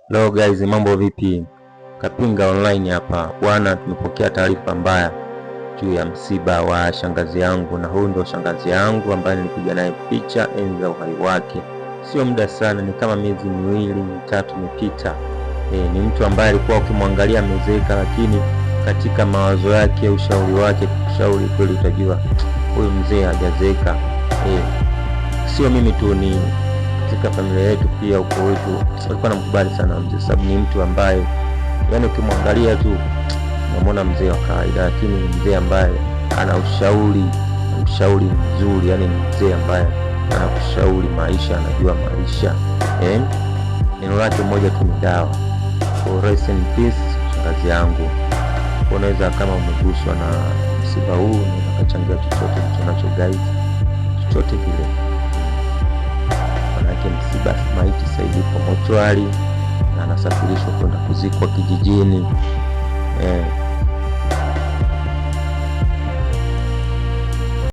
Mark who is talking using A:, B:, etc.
A: Hello guys, mambo vipi? Kapinga online hapa bwana. Tumepokea taarifa mbaya juu ya msiba wa shangazi yangu, na huyu ndo shangazi yangu ambaye nilipiga naye picha enzi za uhai wake. Sio muda sana, ni kama miezi miwili mitatu imepita. Ni mtu ambaye alikuwa ukimwangalia amezeeka, lakini katika mawazo yake, ushauri wake, kushauri kweli utajua huyu mzee hajazeeka. Sio mimi tu, ni katika familia yetu pia, uko wetu walikuwa namkubali sana mzee, sababu ni mtu ambaye yani ukimwangalia tu unamwona mzee wa kawaida, lakini ni mzee ambaye ana ushauri mzuri. Yani ni mzee ambaye anakushauri maisha, anajua maisha. Neno lake moja tu ni dawa. So rest in peace shangazi yangu. Unaweza kama umeguswa na msiba huu, unaweza kuchangia chochote unacho guys, chochote kile. Manake msiba, maiti sasa hivi kwa mochwari na anasafirishwa kwenda kuzikwa kijijini.